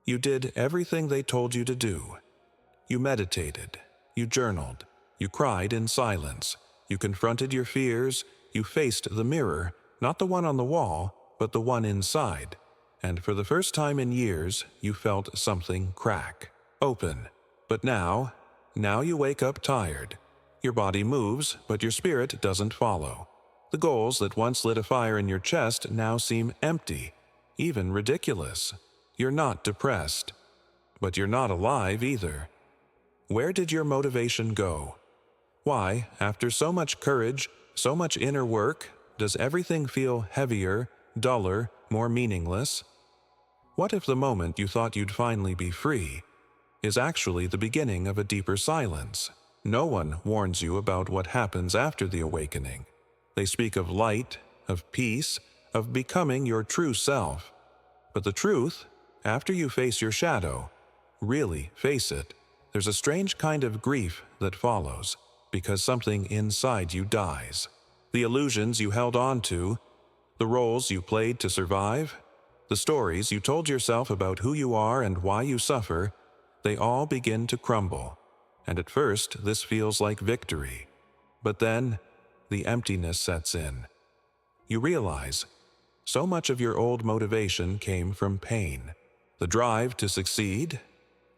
You did everything they told you to do. You meditated. You journaled. You cried in silence. You confronted your fears. You faced the mirror, not the one on the wall, but the one inside. And for the first time in years, you felt something crack, open. But now you wake up tired. Your body moves, but your spirit doesn't follow. The goals that once lit a fire in your chest now seem empty, even ridiculous. You're not depressed, but you're not alive either. Where did your motivation go? Why, after so much courage, so much inner work, does everything feel heavier, duller, more meaningless? What if the moment you thought you'd finally be free is actually the beginning of a deeper silence? No one warns you about what happens after the awakening. They speak of light, of peace, of becoming your true self. But the truth, after you face your shadow, really face it, there's a strange kind of grief that follows, because something inside you dies. The illusions you held on to, the roles you played to survive, the stories you told yourself about who you are and why you suffer, they all begin to crumble. And at first, this feels like victory. But then, the emptiness sets in. You realize, so much of your old motivation came from pain. The drive to succeed,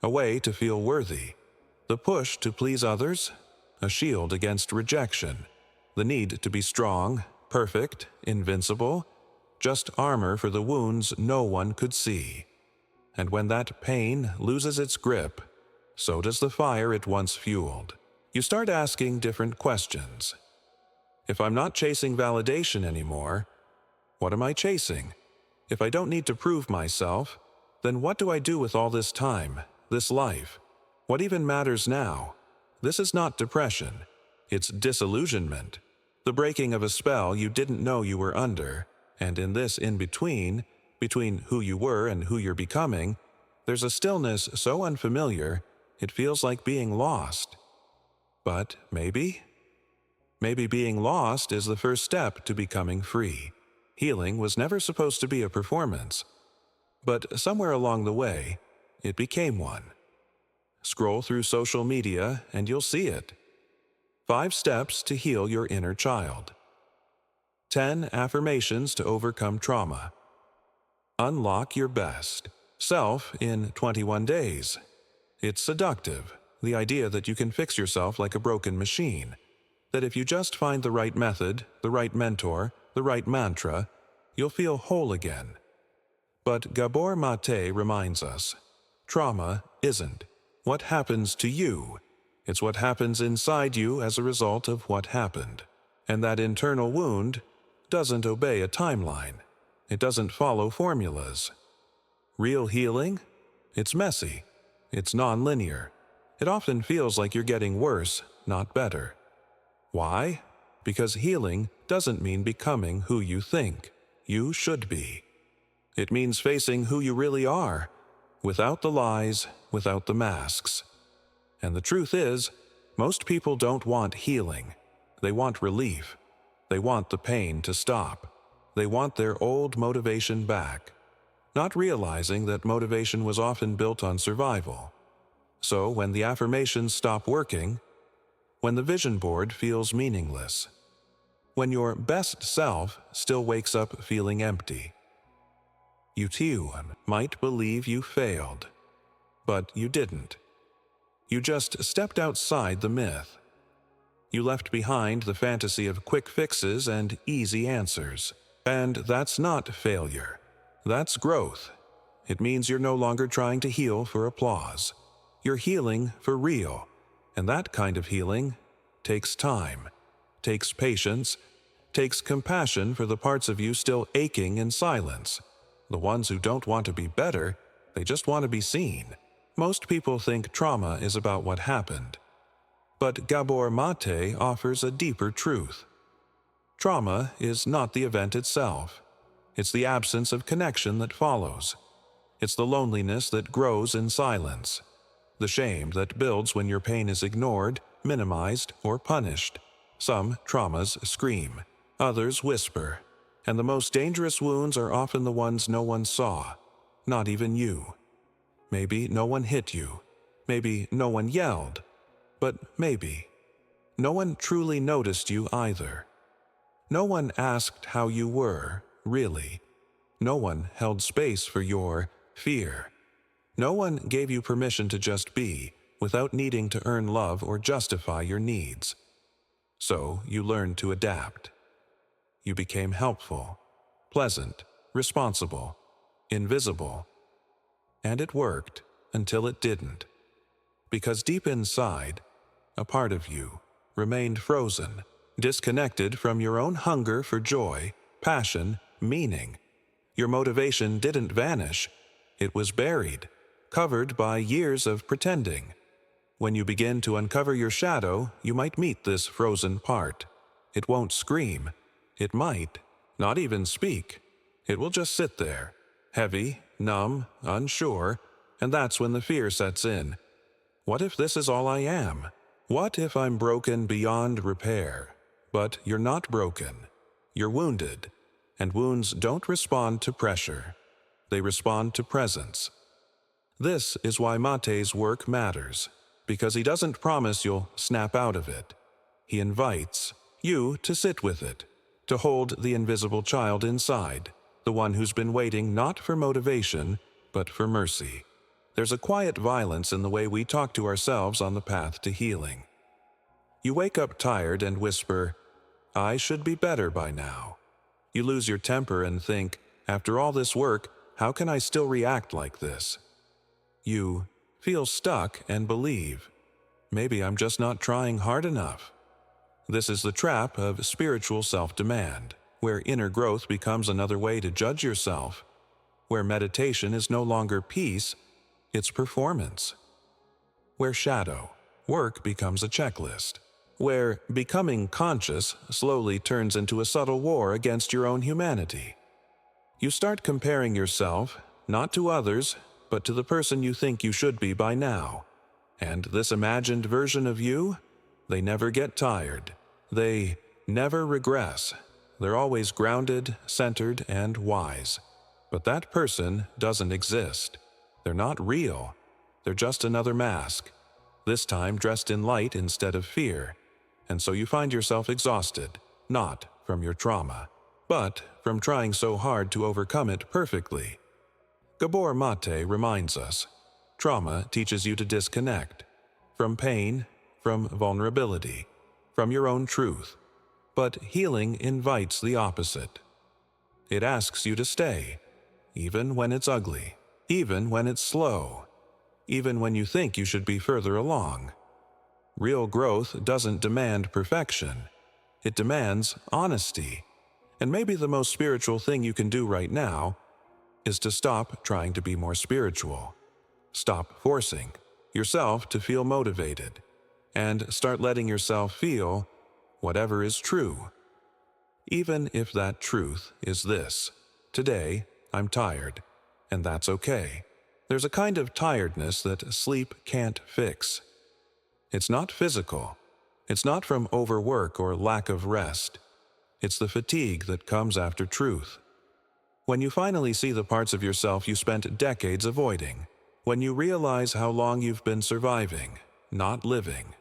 a way to feel worthy. The push to please others, a shield against rejection. The need to be strong, perfect, invincible, just armor for the wounds no one could see. And when that pain loses its grip, so does the fire it once fueled. You start asking different questions. If I'm not chasing validation anymore, what am I chasing? If I don't need to prove myself, then what do I do with all this time, this life? What even matters now? This is not depression. It's disillusionment. The breaking of a spell you didn't know you were under, and in this in-between, between who you were and who you're becoming, there's a stillness so unfamiliar, it feels like being lost. But maybe being lost is the first step to becoming free. Healing was never supposed to be a performance. But somewhere along the way, it became one. Scroll through social media and you'll see it. 5 steps to heal your inner child. 10 affirmations to overcome trauma. Unlock your best self in 21 days. It's seductive, the idea that you can fix yourself like a broken machine. That if you just find the right method, the right mentor, the right mantra, you'll feel whole again. But Gabor Maté reminds us, trauma isn't what happens to you. It's what happens inside you as a result of what happened. And that internal wound doesn't obey a timeline. It doesn't follow formulas. Real healing? It's messy. It's non-linear. It often feels like you're getting worse, not better. Why? Because healing doesn't mean becoming who you think you should be. It means facing who you really are, without the lies, without the masks. And the truth is, most people don't want healing. They want relief. They want the pain to stop. They want their old motivation back, not realizing that motivation was often built on survival. So when the affirmations stop working, when the vision board feels meaningless, when your best self still wakes up feeling empty, you too might believe you failed, but you didn't. You just stepped outside the myth. You left behind the fantasy of quick fixes and easy answers. And that's not failure. That's growth. It means you're no longer trying to heal for applause. You're healing for real. And that kind of healing takes time, takes patience, takes compassion for the parts of you still aching in silence. The ones who don't want to be better, they just want to be seen. Most people think trauma is about what happened. But Gabor Maté offers a deeper truth. Trauma is not the event itself. It's the absence of connection that follows. It's the loneliness that grows in silence. The shame that builds when your pain is ignored, minimized, or punished. Some traumas scream, others whisper. And the most dangerous wounds are often the ones no one saw, not even you. Maybe no one hit you. Maybe no one yelled. But maybe no one truly noticed you either. No one asked how you were, really. No one held space for your fear. No one gave you permission to just be, without needing to earn love or justify your needs. So you learned to adapt. You became helpful, pleasant, responsible, invisible. And it worked until it didn't. Because deep inside, a part of you remained frozen, disconnected from your own hunger for joy, passion, meaning. Your motivation didn't vanish. It was buried, covered by years of pretending. When you begin to uncover your shadow, you might meet this frozen part. It won't scream. It might not even speak. It will just sit there, heavy, numb, unsure, and that's when the fear sets in. What if this is all I am? What if I'm broken beyond repair? But you're not broken. You're wounded, and wounds don't respond to pressure. They respond to presence. This is why Maté's work matters, because he doesn't promise you'll snap out of it. He invites you to sit with it, to hold the invisible child inside, the one who's been waiting not for motivation, but for mercy. There's a quiet violence in the way we talk to ourselves on the path to healing. You wake up tired and whisper, "I should be better by now." You lose your temper and think, after all this work, how can I still react like this? You feel stuck and believe, maybe I'm just not trying hard enough. This is the trap of spiritual self-demand, where inner growth becomes another way to judge yourself, where meditation is no longer peace, it's performance, where shadow work becomes a checklist, where becoming conscious slowly turns into a subtle war against your own humanity. You start comparing yourself, not to others, but to the person you think you should be by now. And this imagined version of you, they never get tired. They never regress. They're always grounded, centered, and wise. But that person doesn't exist. They're not real. They're just another mask, this time dressed in light instead of fear. And so you find yourself exhausted, not from your trauma, but from trying so hard to overcome it perfectly. Gabor Maté reminds us, trauma teaches you to disconnect from pain, from vulnerability, from your own truth. But healing invites the opposite. It asks you to stay, even when it's ugly, even when it's slow, even when you think you should be further along. Real growth doesn't demand perfection. It demands honesty. And maybe the most spiritual thing you can do right now is to stop trying to be more spiritual. Stop forcing yourself to feel motivated, and start letting yourself feel whatever is true. Even if that truth is this: today, I'm tired, and that's okay. There's a kind of tiredness that sleep can't fix. It's not physical. It's not from overwork or lack of rest. It's the fatigue that comes after truth. When you finally see the parts of yourself you spent decades avoiding, when you realize how long you've been surviving, not living,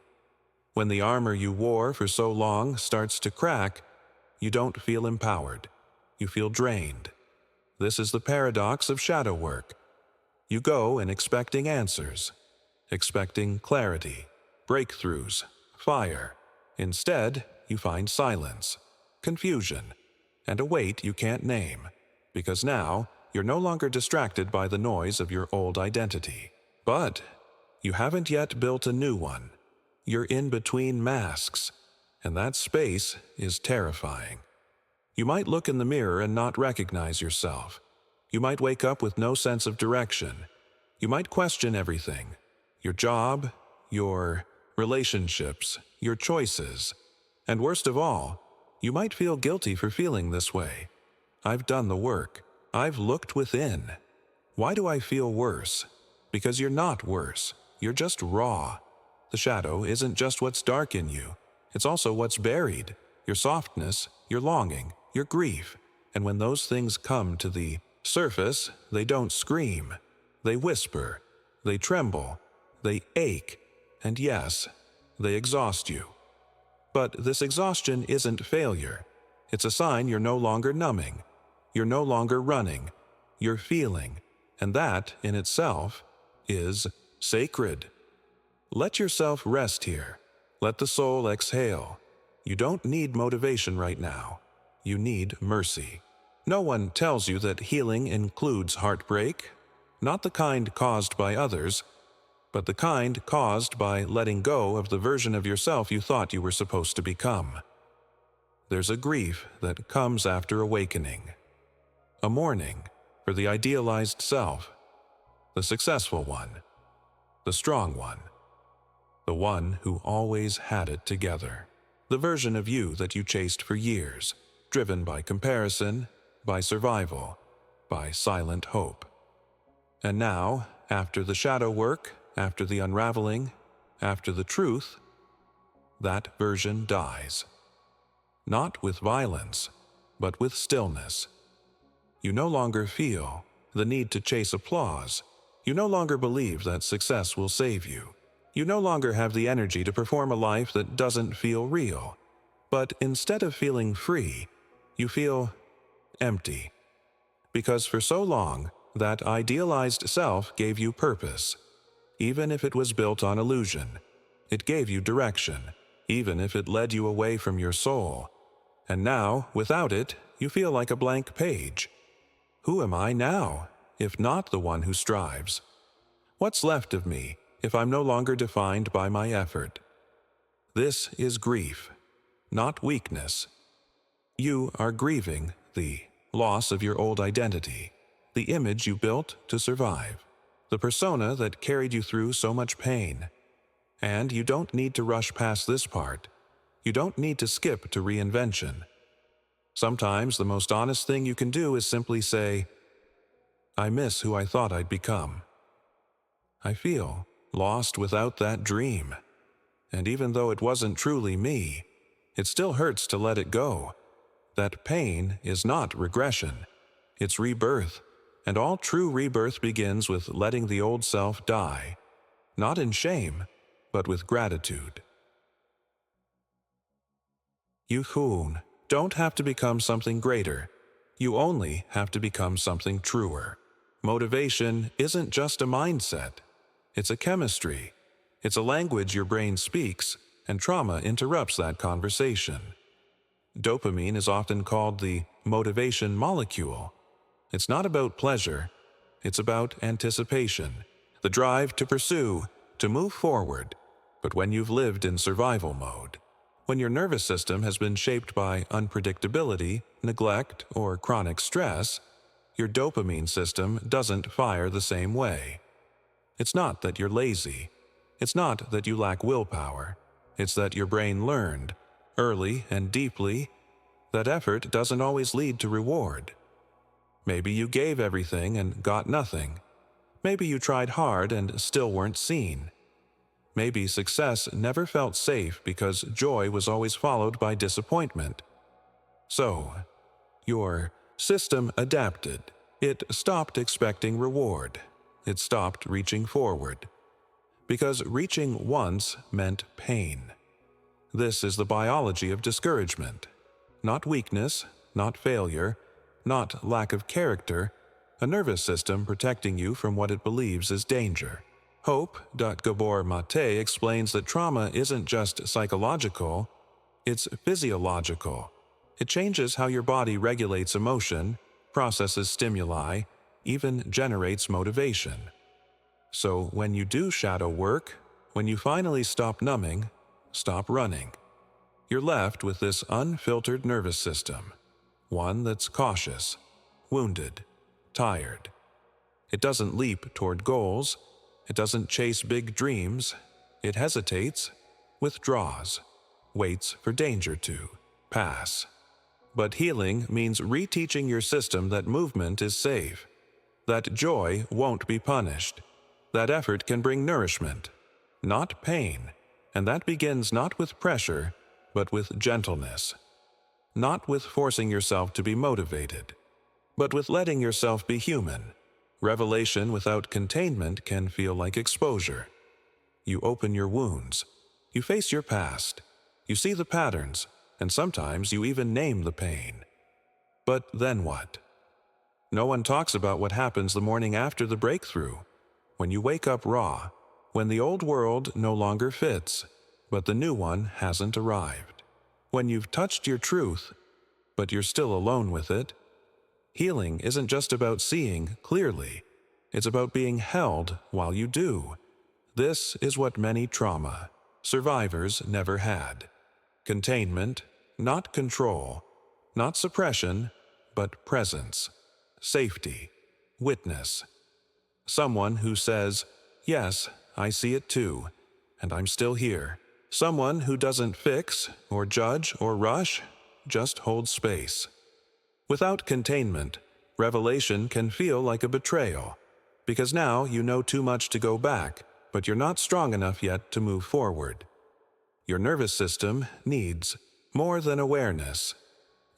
when the armor you wore for so long starts to crack, you don't feel empowered. You feel drained. This is the paradox of shadow work. You go in expecting answers, expecting clarity, breakthroughs, fire. Instead, you find silence, confusion, and a weight you can't name, because now you're no longer distracted by the noise of your old identity. But you haven't yet built a new one. You're in between masks, and that space is terrifying. You might look in the mirror and not recognize yourself. You might wake up with no sense of direction. You might question everything: your job, your relationships, your choices. And worst of all, you might feel guilty for feeling this way. I've done the work. I've looked within. Why do I feel worse? Because you're not worse. You're just raw. The shadow isn't just what's dark in you. It's also what's buried. Your softness, your longing, your grief. And when those things come to the surface, they don't scream. They whisper. they tremble, they ache, and yes, they exhaust you. But this exhaustion isn't failure. It's a sign you're no longer numbing. You're no longer running. You're feeling, and that, in itself, is sacred. Let yourself rest here. Let the soul exhale. You don't need motivation right now. You need mercy. No one tells you that healing includes heartbreak, not the kind caused by others, but the kind caused by letting go of the version of yourself you thought you were supposed to become. There's a grief that comes after awakening. A mourning for the idealized self, the successful one, the strong one, the one who always had it together, the version of you that you chased for years, driven by comparison, by survival, by silent hope. And now, after the shadow work, after the unraveling, after the truth, that version dies. Not with violence, but with stillness. You no longer feel the need to chase applause. You no longer believe that success will save you. You no longer have the energy to perform a life that doesn't feel real. But instead of feeling free, you feel empty. Because for so long, that idealized self gave you purpose. Even if it was built on illusion, it gave you direction, even if it led you away from your soul. And now, without it, you feel like a blank page. Who am I now, if not the one who strives? What's left of me, if I'm no longer defined by my effort? This is grief, not weakness. You are grieving the loss of your old identity, the image you built to survive, the persona that carried you through so much pain. And you don't need to rush past this part. You don't need to skip to reinvention. Sometimes the most honest thing you can do is simply say, I miss who I thought I'd become. I feel lost without that dream. And even though it wasn't truly me, it still hurts to let it go. That pain is not regression. It's rebirth. And all true rebirth begins with letting the old self die. Not in shame, but with gratitude. You don't have to become something greater. You only have to become something truer. Motivation isn't just a mindset. It's a chemistry. It's a language your brain speaks, and trauma interrupts that conversation. Dopamine is often called the motivation molecule. It's not about pleasure. It's about anticipation, the drive to pursue, to move forward. But when you've lived in survival mode, when your nervous system has been shaped by unpredictability, neglect, or chronic stress, your dopamine system doesn't fire the same way. It's not that you're lazy. It's not that you lack willpower. It's that your brain learned, early and deeply, that effort doesn't always lead to reward. Maybe you gave everything and got nothing. Maybe you tried hard and still weren't seen. Maybe success never felt safe because joy was always followed by disappointment. So, your system adapted. It stopped expecting reward. It stopped reaching forward. Because reaching once meant pain. This is the biology of discouragement. Not weakness, not failure, not lack of character, a nervous system protecting you from what it believes is danger. Gabor Maté explains that trauma isn't just psychological, it's physiological. It changes how your body regulates emotion, processes stimuli, even generates motivation. So when you do shadow work, when you finally stop numbing, stop running, you're left with this unfiltered nervous system, one that's cautious, wounded, tired. It doesn't leap toward goals. It doesn't chase big dreams. It hesitates, withdraws, waits for danger to pass. But healing means reteaching your system that movement is safe, that joy won't be punished, that effort can bring nourishment, not pain, and that begins not with pressure, but with gentleness, not with forcing yourself to be motivated, but with letting yourself be human, Revelation without containment can feel like exposure. You open your wounds. You face your past. You see the patterns, and sometimes you even name the pain. But then what? No one talks about what happens the morning after the breakthrough, when you wake up raw, when the old world no longer fits, but the new one hasn't arrived. When you've touched your truth, but you're still alone with it. Healing isn't just about seeing clearly. It's about being held while you do. This is what many trauma survivors never had. Containment, not control, not suppression, but presence, safety, witness. Someone who says, "Yes, I see it too, and I'm still here." Someone who doesn't fix or judge or rush, just holds space. Without containment, revelation can feel like a betrayal, because now you know too much to go back, but you're not strong enough yet to move forward. Your nervous system needs more than awareness.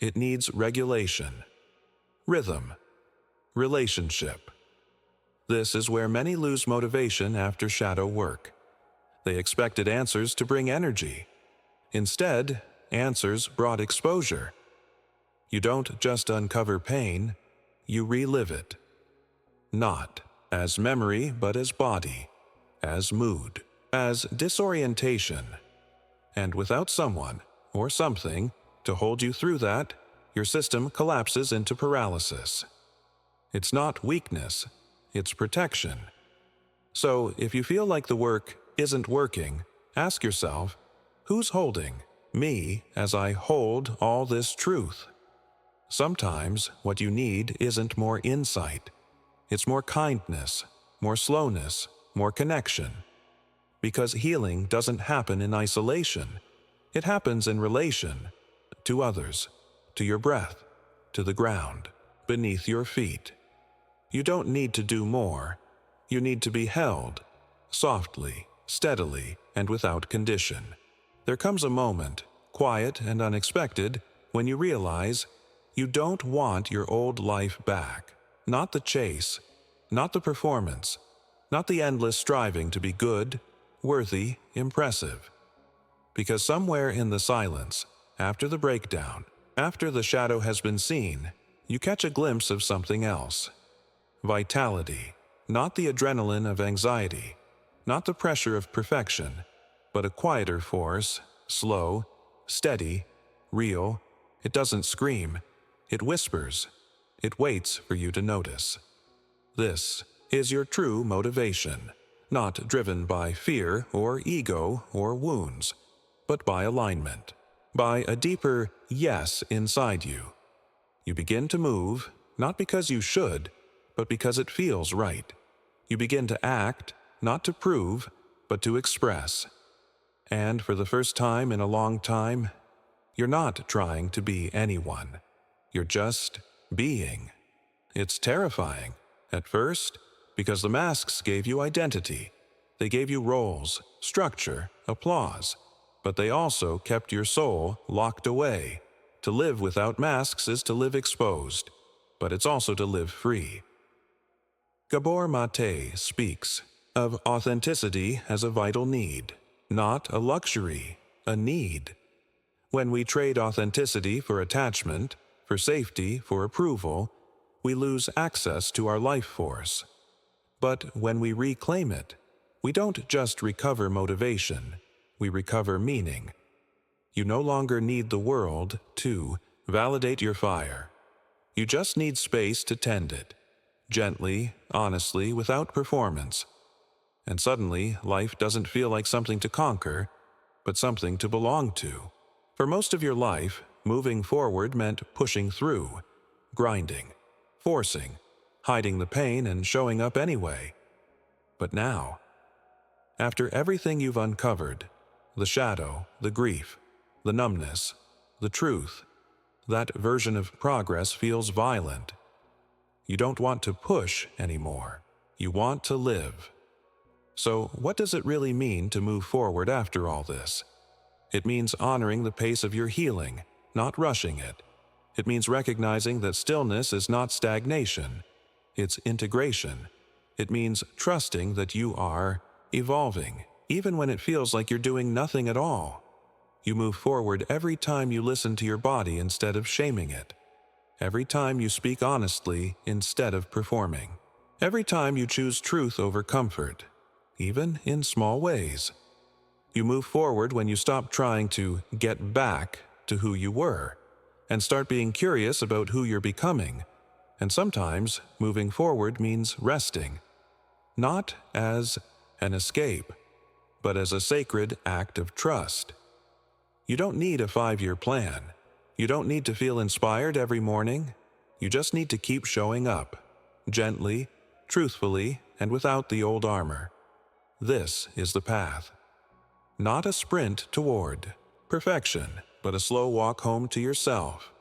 It needs regulation, rhythm, relationship. This is where many lose motivation after shadow work. They expected answers to bring energy. Instead, answers brought exposure. You don't just uncover pain, you relive it. Not as memory, but as body, as mood, as disorientation. And without someone, or something, to hold you through that, your system collapses into paralysis. It's not weakness, it's protection. So, if you feel like the work isn't working, ask yourself, who's holding me as I hold all this truth? Sometimes what you need isn't more insight. It's more kindness, more slowness, more connection. Because healing doesn't happen in isolation. It happens in relation to others, to your breath, to the ground, beneath your feet. You don't need to do more. You need to be held, softly, steadily, and without condition. There comes a moment, quiet and unexpected, when you realize you don't want your old life back. Not the chase, not the performance, not the endless striving to be good, worthy, impressive. Because somewhere in the silence, after the breakdown, after the shadow has been seen, you catch a glimpse of something else. Vitality, not the adrenaline of anxiety, not the pressure of perfection, but a quieter force, slow, steady, real. It doesn't scream, it whispers, it waits for you to notice. This is your true motivation, not driven by fear or ego or wounds, but by alignment, by a deeper yes inside you. You begin to move, not because you should, but because it feels right. You begin to act, not to prove, but to express. And for the first time in a long time, you're not trying to be anyone. You're just being. It's terrifying, at first, because the masks gave you identity. They gave you roles, structure, applause, but they also kept your soul locked away. To live without masks is to live exposed, but it's also to live free. Gabor Maté speaks of authenticity as a vital need, not a luxury, a need. When we trade authenticity for attachment, for safety, for approval, we lose access to our life force. But when we reclaim it, we don't just recover motivation, we recover meaning. You no longer need the world to validate your fire. You just need space to tend it, gently, honestly, without performance. And suddenly, life doesn't feel like something to conquer, but something to belong to. For most of your life, moving forward meant pushing through, grinding, forcing, hiding the pain and showing up anyway. But now, after everything you've uncovered, the shadow, the grief, the numbness, the truth, that version of progress feels violent. You don't want to push anymore. You want to live. So, what does it really mean to move forward after all this? It means honoring the pace of your healing, not rushing it. It means recognizing that stillness is not stagnation. it's integration. It means trusting that you are evolving, even when it feels like you're doing nothing at all. You move forward every time you listen to your body instead of shaming it. Every time you speak honestly instead of performing. Every time you choose truth over comfort, even in small ways. You move forward when you stop trying to get back to who you were and start being curious about who you're becoming. And sometimes moving forward means resting, not as an escape, but as a sacred act of trust. You don't need a 5-year plan. You don't need to feel inspired every morning. You just need to keep showing up, gently, truthfully, and without the old armor. This is the path. Not a sprint toward perfection, but a slow walk home to yourself.